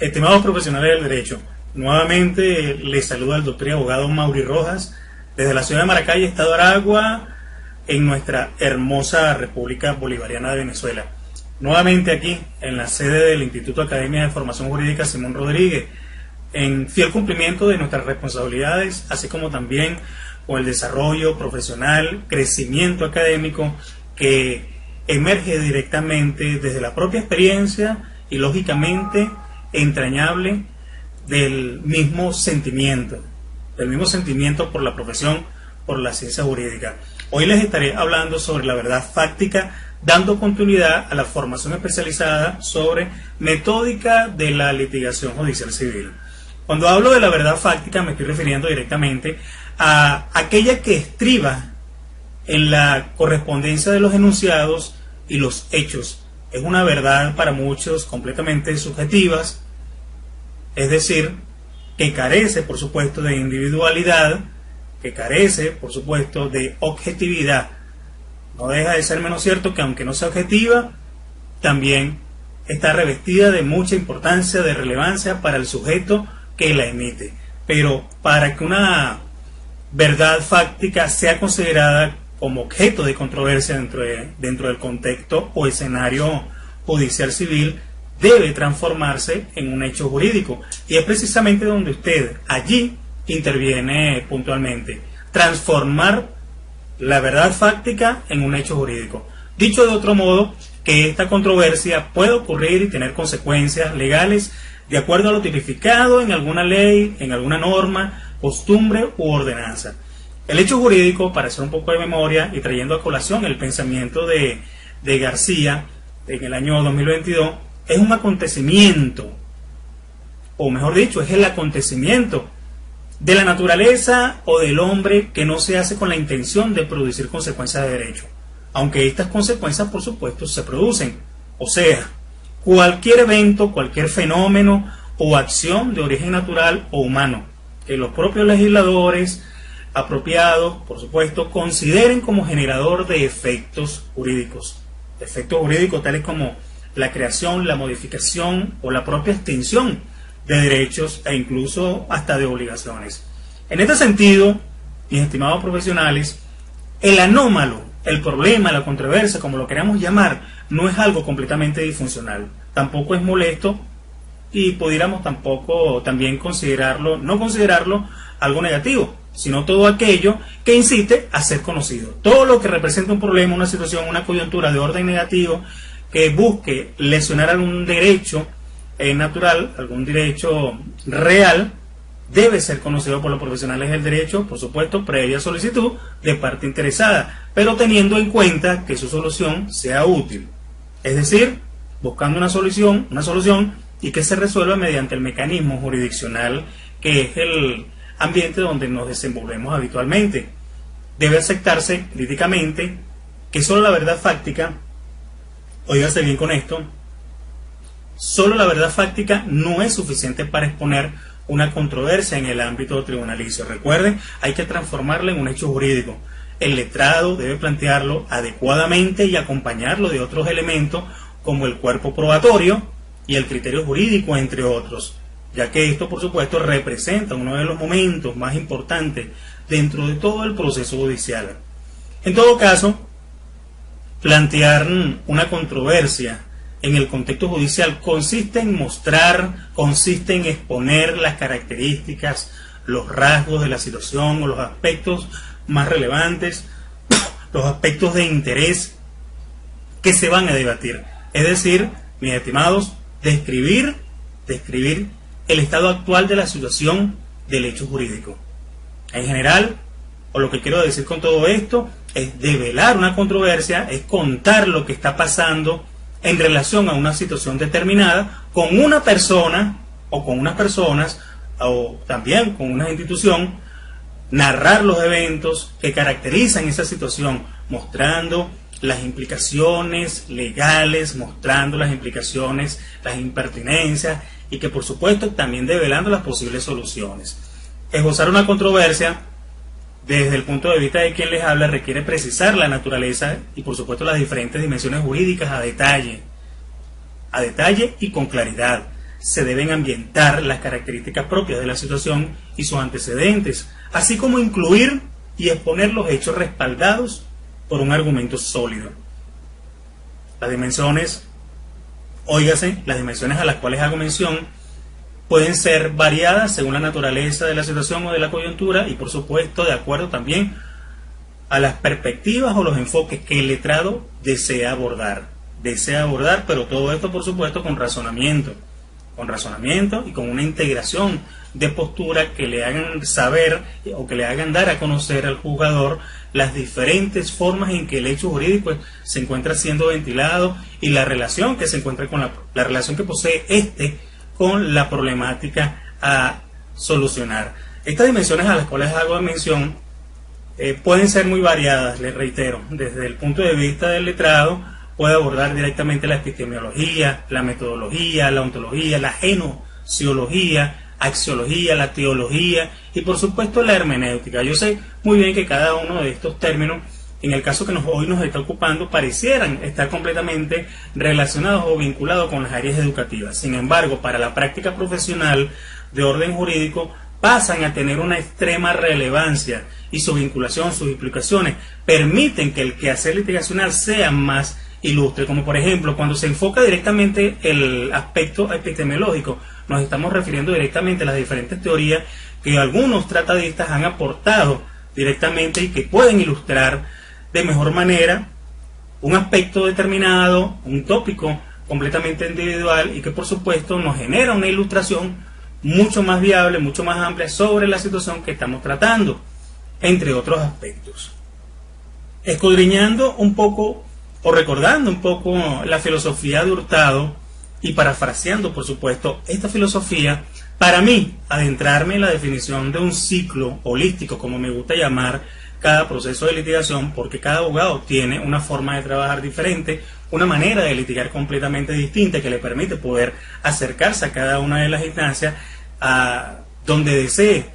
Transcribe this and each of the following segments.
Estimados profesionales del derecho, nuevamente les saluda el doctor y abogado Mauri Rojas desde la ciudad de Maracay, estado Aragua, en nuestra hermosa República Bolivariana de Venezuela. Nuevamente aquí en la sede del Instituto Academia de Formación Jurídica Simón Rodríguez, en fiel cumplimiento de nuestras responsabilidades, así como también con el desarrollo profesional, crecimiento académico que emerge directamente desde la propia experiencia y lógicamente entrañable del mismo sentimiento por la profesión, por la ciencia jurídica. Hoy les estaré hablando sobre la verdad fáctica, dando continuidad a la formación especializada sobre metódica de la litigación judicial civil. Cuando hablo de la verdad fáctica me estoy refiriendo directamente a aquella que estriba en la correspondencia de los enunciados y los hechos. Es una verdad para muchos completamente subjetivas, es decir, que carece por supuesto de individualidad, que carece por supuesto de objetividad. No deja de ser menos cierto que aunque no sea objetiva, también está revestida de mucha importancia, de relevancia para el sujeto que la emite. Pero para que una verdad fáctica sea considerada como objeto de controversia dentro del contexto o escenario judicial civil, debe transformarse en un hecho jurídico. Y es precisamente donde usted allí interviene puntualmente. Transformar la verdad fáctica en un hecho jurídico. Dicho de otro modo, que esta controversia puede ocurrir y tener consecuencias legales de acuerdo a lo tipificado en alguna ley, en alguna norma, costumbre u ordenanza. El hecho jurídico, para hacer un poco de memoria y trayendo a colación el pensamiento de García en el año 2022, es un acontecimiento, o mejor dicho, es el acontecimiento de la naturaleza o del hombre que no se hace con la intención de producir consecuencias de derecho, aunque estas consecuencias por supuesto se producen. O sea, cualquier evento, cualquier fenómeno o acción de origen natural o humano que los propios legisladores apropiados, por supuesto, consideren como generador de efectos jurídicos tales como la creación, la modificación o la propia extinción de derechos e incluso hasta de obligaciones. En este sentido, mis estimados profesionales, el anómalo, el problema, la controversia, como lo queramos llamar, no es algo completamente disfuncional, tampoco es molesto y pudiéramos tampoco también no considerarlo algo negativo, sino todo aquello que incite a ser conocido. Todo lo que representa un problema, una situación, una coyuntura de orden negativo que busque lesionar algún derecho natural, algún derecho real, debe ser conocido por los profesionales del derecho, por supuesto, previa solicitud de parte interesada, pero teniendo en cuenta que su solución sea útil. Es decir, buscando una solución y que se resuelva mediante el mecanismo jurisdiccional que es el ambiente donde nos desenvolvemos habitualmente. Debe aceptarse críticamente que solo la verdad fáctica, óigase bien con esto, solo la verdad fáctica no es suficiente para exponer una controversia en el ámbito tribunalicio. Recuerden, hay que transformarla en un hecho jurídico. El letrado debe plantearlo adecuadamente y acompañarlo de otros elementos como el cuerpo probatorio y el criterio jurídico, entre otros, ya que esto, por supuesto, representa uno de los momentos más importantes dentro de todo el proceso judicial. En todo caso, plantear una controversia en el contexto judicial consiste en exponer las características, los rasgos de la situación o los aspectos más relevantes, los aspectos de interés que se van a debatir. Es decir, mis estimados, describir el estado actual de la situación del hecho jurídico. En general, o lo que quiero decir con todo esto, es develar una controversia, es contar lo que está pasando en relación a una situación determinada con una persona o con unas personas o también con una institución, narrar los eventos que caracterizan esa situación, mostrando las implicaciones legales, mostrando las implicaciones, las impertinencias y que por supuesto también develando las posibles soluciones. Esbozar una controversia desde el punto de vista de quien les habla requiere precisar la naturaleza y por supuesto las diferentes dimensiones jurídicas a detalle y con claridad, se deben ambientar las características propias de la situación y sus antecedentes, así como incluir y exponer los hechos respaldados por un argumento sólido. Las dimensiones, óigase, las dimensiones a las cuales hago mención pueden ser variadas según la naturaleza de la situación o de la coyuntura y por supuesto de acuerdo también a las perspectivas o los enfoques que el letrado desea abordar, pero todo esto por supuesto con razonamiento y con una integración de postura que le hagan saber o que le hagan dar a conocer al juzgador las diferentes formas en que el hecho jurídico se encuentra siendo ventilado y la relación que se encuentra con la relación que posee con la problemática a solucionar. Estas dimensiones a las cuales hago mención pueden ser muy variadas, les reitero, desde el punto de vista del letrado puede abordar directamente la epistemología, la metodología, la ontología, la genociología, axiología, la teología y por supuesto la hermenéutica. Yo sé muy bien que cada uno de estos términos, en el caso que hoy nos está ocupando, parecieran estar completamente relacionados o vinculados con las áreas educativas. Sin embargo, para la práctica profesional de orden jurídico pasan a tener una extrema relevancia y su vinculación, sus implicaciones permiten que el quehacer litigacional sea más ilustre, como por ejemplo cuando se enfoca directamente el aspecto epistemológico, nos estamos refiriendo directamente a las diferentes teorías que algunos tratadistas han aportado directamente y que pueden ilustrar de mejor manera un aspecto determinado, un tópico completamente individual y que por supuesto nos genera una ilustración mucho más viable, mucho más amplia sobre la situación que estamos tratando, entre otros aspectos. Escudriñando un poco o recordando un poco la filosofía de Hurtado y parafraseando por supuesto esta filosofía, para mí adentrarme en la definición de un ciclo holístico, como me gusta llamar cada proceso de litigación, porque cada abogado tiene una forma de trabajar diferente, una manera de litigar completamente distinta que le permite poder acercarse a cada una de las instancias a donde desee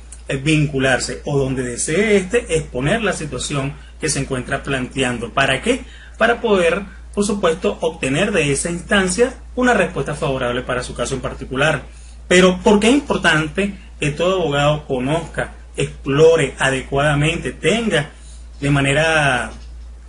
vincularse o donde desee exponer la situación que se encuentra planteando. ¿Para qué? Para poder, por supuesto, obtener de esa instancia una respuesta favorable para su caso en particular. Pero ¿por qué es importante que todo abogado conozca, explore adecuadamente, tenga de manera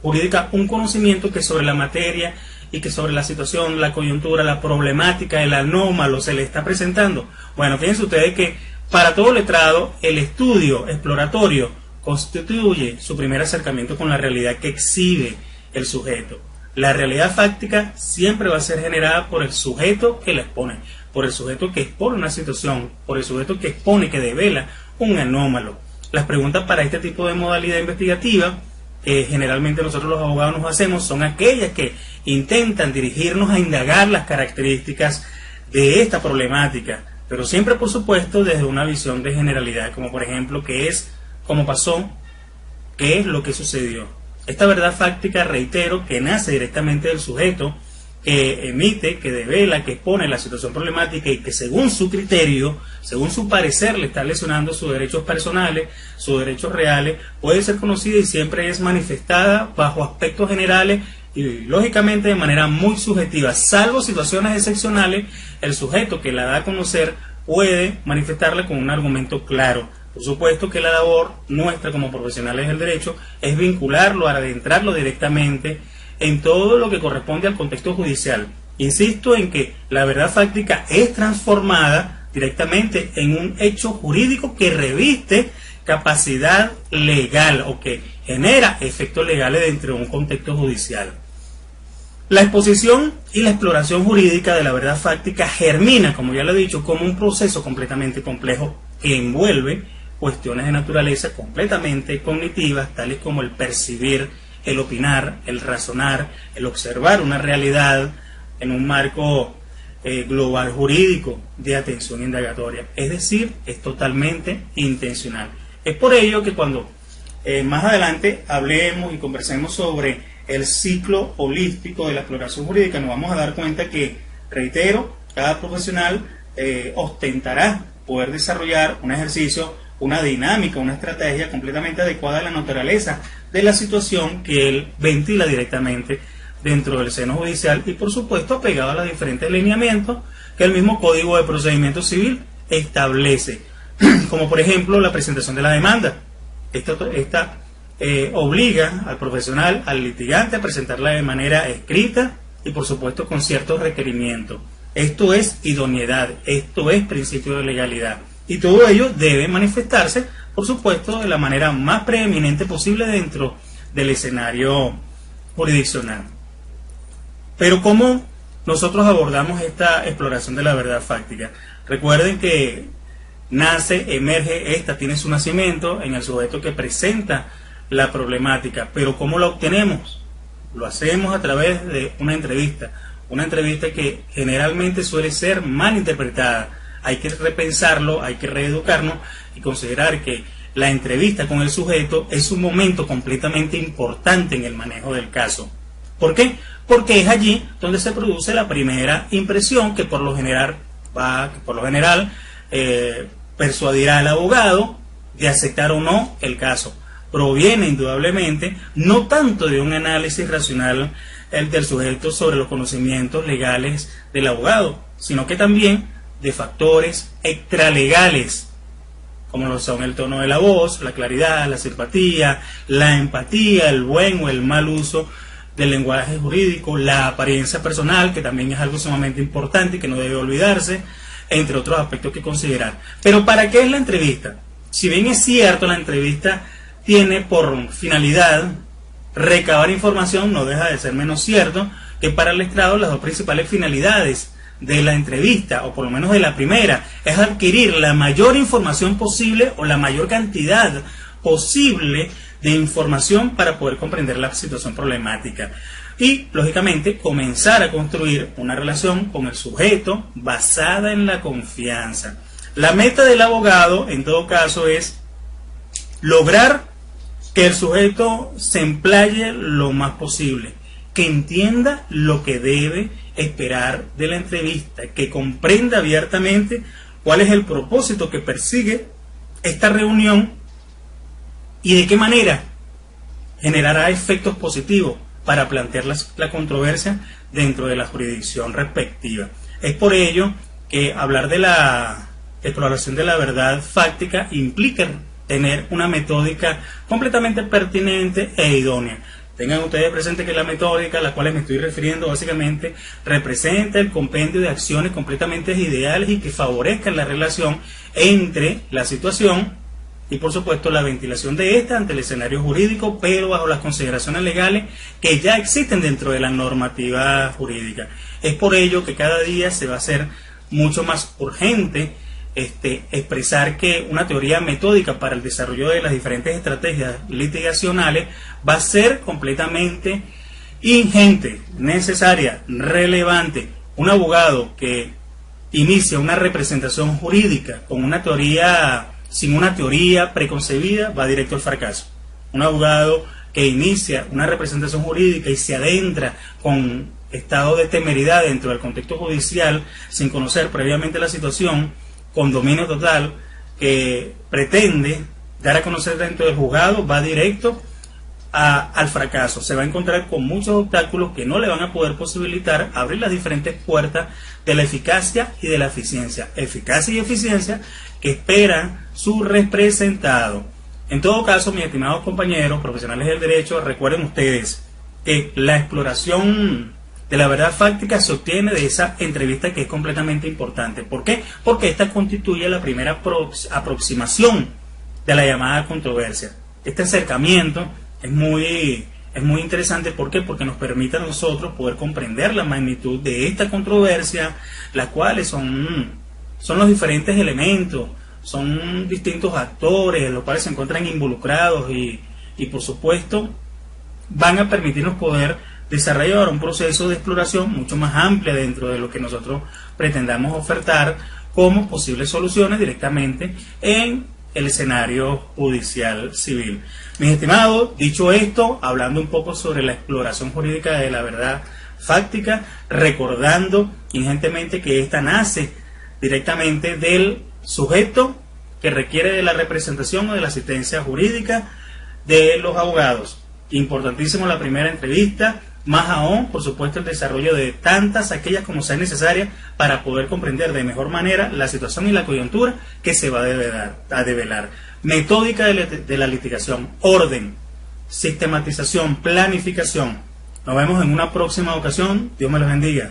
jurídica un conocimiento que sobre la materia y que sobre la situación, la coyuntura, la problemática, el anómalo se le está presentando? Bueno, fíjense ustedes que para todo letrado el estudio exploratorio constituye su primer acercamiento con la realidad que exhibe el sujeto. La realidad fáctica siempre va a ser generada por el sujeto que la expone, por el sujeto que expone una situación, por el sujeto que expone, que devela un anómalo. Las preguntas para este tipo de modalidad investigativa generalmente nosotros los abogados nos hacemos son aquellas que intentan dirigirnos a indagar las características de esta problemática, pero siempre por supuesto desde una visión de generalidad, como por ejemplo qué es, cómo pasó, qué es lo que sucedió. Esta verdad fáctica, reitero, que nace directamente del sujeto, que emite, que devela, que expone la situación problemática y que según su criterio, según su parecer le está lesionando sus derechos personales, sus derechos reales, puede ser conocida y siempre es manifestada bajo aspectos generales y lógicamente de manera muy subjetiva. Salvo situaciones excepcionales, el sujeto que la da a conocer puede manifestarla con un argumento claro. Por supuesto que la labor nuestra como profesionales del derecho es vincularlo, adentrarlo directamente en todo lo que corresponde al contexto judicial. Insisto en que la verdad fáctica es transformada directamente en un hecho jurídico que reviste capacidad legal o que genera efectos legales dentro de un contexto judicial. La exposición y la exploración jurídica de la verdad fáctica germina, como ya lo he dicho, como un proceso completamente complejo que envuelve cuestiones de naturaleza completamente cognitivas, tales como el percibir, el opinar, el razonar, el observar una realidad en un marco global jurídico de atención indagatoria. Es decir, es totalmente intencional. Es por ello que cuando más adelante hablemos y conversemos sobre el ciclo holístico de la exploración jurídica, nos vamos a dar cuenta que, reitero, cada profesional ostentará poder desarrollar un ejercicio, una dinámica, una estrategia completamente adecuada a la naturaleza de la situación que él ventila directamente dentro del seno judicial y por supuesto apegado a los diferentes lineamientos que el mismo Código de Procedimiento Civil establece, como por ejemplo la presentación de la demanda. Esta obliga al profesional, al litigante, a presentarla de manera escrita y por supuesto con ciertos requerimientos. Esto es idoneidad, esto es principio de legalidad, y todo ello debe manifestarse, por supuesto, de la manera más preeminente posible dentro del escenario jurisdiccional. Pero ¿cómo nosotros abordamos esta exploración de la verdad fáctica? Recuerden que nace, emerge, esta tiene su nacimiento en el sujeto que presenta la problemática, pero ¿cómo la obtenemos? Lo hacemos a través de una entrevista que generalmente suele ser mal interpretada. Hay que repensarlo, hay que reeducarnos y considerar que la entrevista con el sujeto es un momento completamente importante en el manejo del caso. ¿Por qué? Porque es allí donde se produce la primera impresión que por lo general persuadirá al abogado de aceptar o no el caso. Proviene indudablemente no tanto de un análisis racional del sujeto sobre los conocimientos legales del abogado, sino que también de factores extralegales, como lo son el tono de la voz, la claridad, la simpatía, la empatía, el buen o el mal uso del lenguaje jurídico, la apariencia personal, que también es algo sumamente importante y que no debe olvidarse, entre otros aspectos que considerar. Pero ¿para qué es la entrevista? Si bien es cierto, la entrevista tiene por finalidad recabar información, no deja de ser menos cierto que para el estrado las dos principales finalidades de la entrevista, o por lo menos de la primera, es adquirir la mayor información posible o la mayor cantidad posible de información para poder comprender la situación problemática y, lógicamente, comenzar a construir una relación con el sujeto basada en la confianza. La meta del abogado, en todo caso, es lograr que el sujeto se emplaye lo más posible, que entienda lo que debe esperar de la entrevista, que comprenda abiertamente cuál es el propósito que persigue esta reunión y de qué manera generará efectos positivos para plantear la controversia dentro de la jurisdicción respectiva. Es por ello que hablar de la exploración de la verdad fáctica implica tener una metódica completamente pertinente e idónea. Tengan ustedes presente que la metódica a la cual me estoy refiriendo básicamente representa el compendio de acciones completamente ideales y que favorezcan la relación entre la situación y por supuesto la ventilación de esta ante el escenario jurídico, pero bajo las consideraciones legales que ya existen dentro de la normativa jurídica. Es por ello que cada día se va a hacer mucho más urgente expresar que una teoría metódica para el desarrollo de las diferentes estrategias litigacionales va a ser completamente ingente, necesaria, relevante. Un abogado que inicia una representación jurídica con una teoría, sin una teoría preconcebida, va directo al fracaso. Un abogado que inicia una representación jurídica y se adentra con estado de temeridad dentro del contexto judicial sin conocer previamente la situación, con dominio total, que pretende dar a conocer dentro del juzgado, va directo al fracaso. Se va a encontrar con muchos obstáculos que no le van a poder posibilitar abrir las diferentes puertas de la eficacia y de la eficiencia. Eficacia y eficiencia que espera su representado. En todo caso, mis estimados compañeros, profesionales del derecho, recuerden ustedes que la exploración de la verdad fáctica se obtiene de esa entrevista que es completamente importante. ¿Por qué? Porque esta constituye la primera aproximación de la llamada controversia. Este acercamiento es muy interesante. ¿Por qué? Porque nos permite a nosotros poder comprender la magnitud de esta controversia, las cuales son los diferentes elementos, son distintos actores, los cuales se encuentran involucrados y por supuesto van a permitirnos poder desarrollar un proceso de exploración mucho más amplia dentro de lo que nosotros pretendamos ofertar como posibles soluciones directamente en el escenario judicial civil. Mis estimados, dicho esto, hablando un poco sobre la exploración jurídica de la verdad fáctica, recordando ingentemente que esta nace directamente del sujeto que requiere de la representación o de la asistencia jurídica de los abogados. Importantísimo la primera entrevista, más aún, por supuesto, el desarrollo de tantas, aquellas como sean necesarias, para poder comprender de mejor manera la situación y la coyuntura que se va a develar. Metódica de la litigación, orden, sistematización, planificación. Nos vemos en una próxima ocasión. Dios me los bendiga.